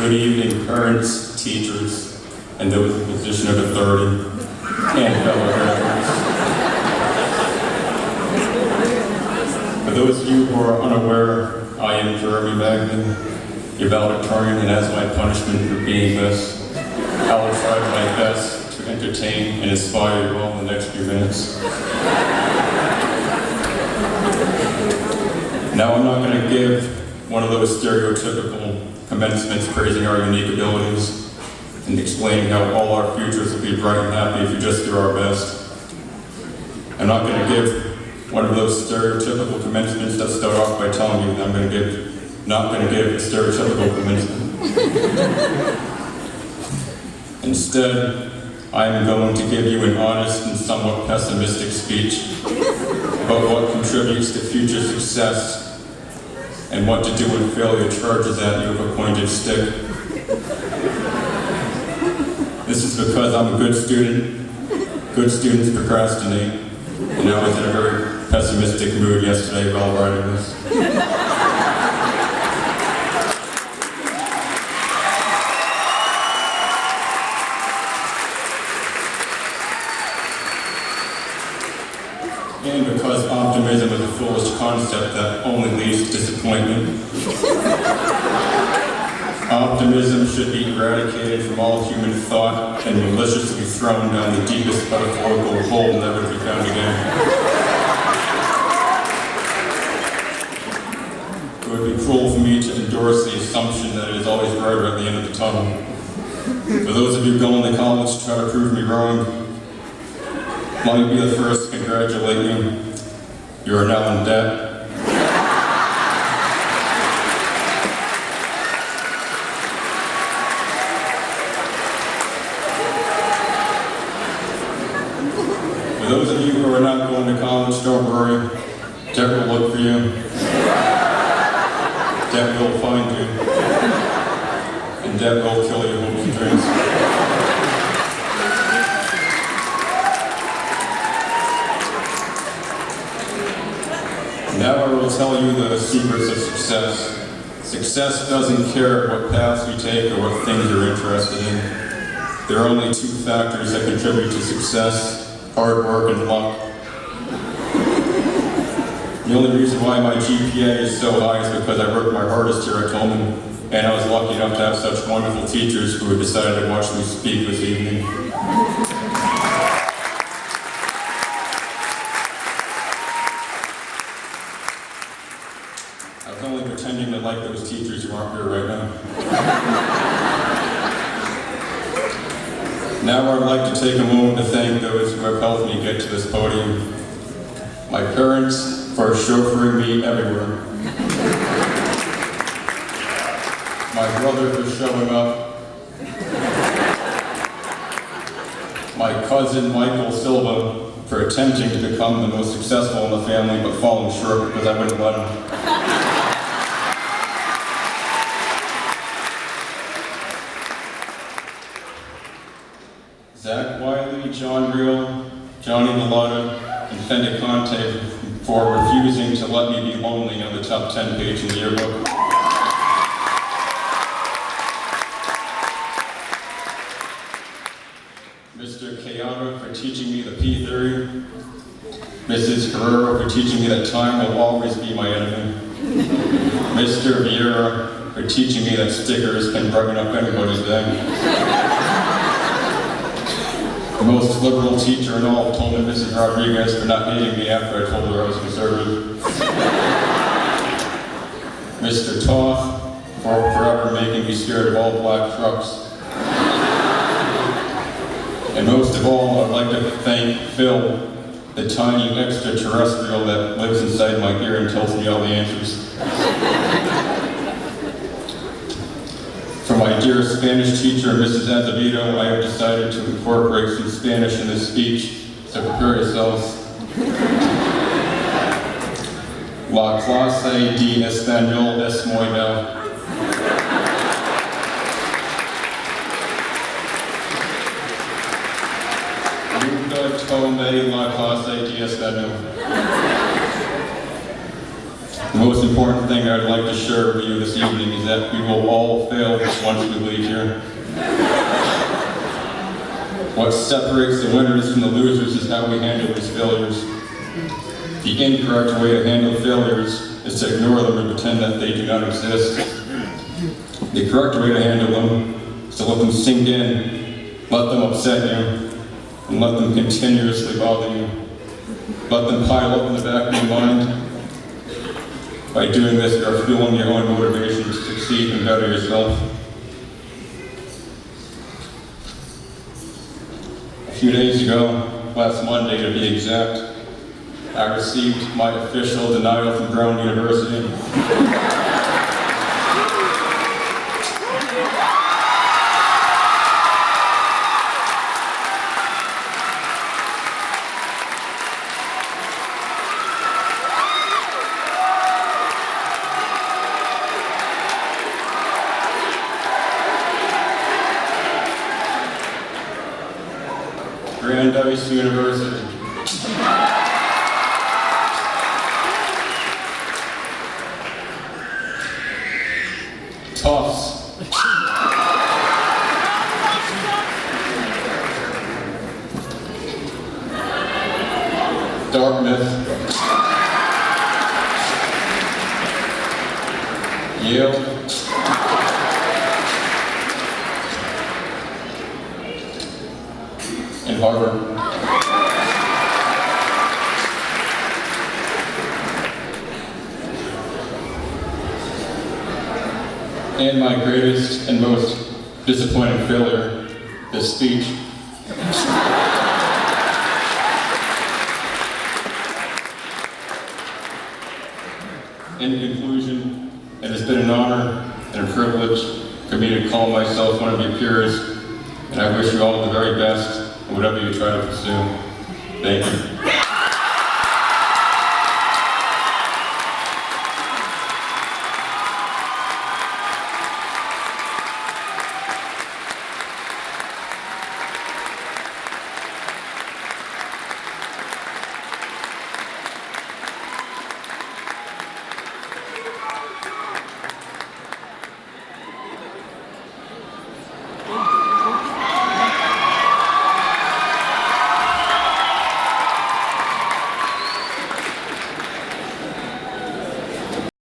Good evening, parents, teachers, and those in position of authority, and fellow graduates. For those of you who are unaware, I am Jeremy Magnan, your valedictorian, and as my punishment for being this, I will try my best to entertain and inspire you all in the next few minutes. Now, I'm not going to give one of those stereotypical commencements praising our unique abilities and explaining how all our futures will be bright and happy if we just do our best. I'm not going to give one of those stereotypical commencements that start off by telling you that I'm not going to give a stereotypical commencement. Instead, I am going to give you an honest and somewhat pessimistic speech about what contributes to future success and what to do when failure charges at you with a pointed stick. This is because I'm a good student. Good students procrastinate, and I was in a very pessimistic mood yesterday while writing this. And because optimism is a foolish concept that only leads to disappointment. Optimism should be eradicated from all human thought and maliciously thrown down the deepest metaphorical hole never to be found again. It would be cruel for me to endorse the assumption that it is always brighter at the end of the tunnel. For those of you going to college to try to prove me wrong, let me be the first to congratulate you. You are now in debt. For those of you who are not going to college, don't worry. Debt will look for you. Debt will find you. And debt will kill your hopes and dreams. Now I will tell you the secrets of success. Success doesn't care what paths you take or what things you're interested in. There are only two factors that contribute to success: hard work and luck. The only reason why my GPA is so high is because I worked my hardest here at Tolman, and I was lucky enough to have such wonderful teachers who had decided to watch me speak this evening. I was only pretending to like those teachers who aren't here right now. Now I'd like to take a moment to thank those who have helped me get to this podium. My parents for chauffeuring me everywhere. My brother for showing up. My cousin Michael Silva for attempting to become the most successful in the family but falling short because I wouldn't let him. Zach Wiley, John Reel, Johnny Malata, and Fende Conte for refusing to let me be lonely on the top 10 page in the yearbook. Mr. Kayama for teaching me the P theory. Mrs. Herrera for teaching me that time will always be my enemy. Mr. Vieira for teaching me that stickers can brighten up anybody's day. The most liberal teacher in all of Tolman, Mrs. Rodriguez, for not hating me after I told her I was conservative. Mr. Toth for forever making me scared of all black trucks. And most of all, I'd like to thank Phil, the tiny extraterrestrial that lives inside my ear and tells me all the answers. For my dear Spanish teacher, Mrs. Azevedo, I have decided to incorporate some Spanish in this speech, so prepare yourselves. La clase de español es muy bella. Nunca tomé la clase de español. The most important thing I'd like to share with you this evening is that we will all fail once we leave here. What separates the winners from the losers is how we handle these failures. The incorrect way to handle failures is to ignore them and pretend that they do not exist. The correct way to handle them is to let them sink in, let them upset you, and let them continuously bother you. Let them pile up in the back of your mind. By doing this, you are fueling your own motivation to succeed and better yourself. A few days ago, last Monday to be exact, I received my official denial from Brown University. Brandeis University. Tufts. Dartmouth. Yale. And Harvard. And my greatest and most disappointing failure, this speech. In conclusion, it has been an honor and a privilege for me to call myself one of your peers, and I wish you all the very best in whatever you try to pursue. Thank you.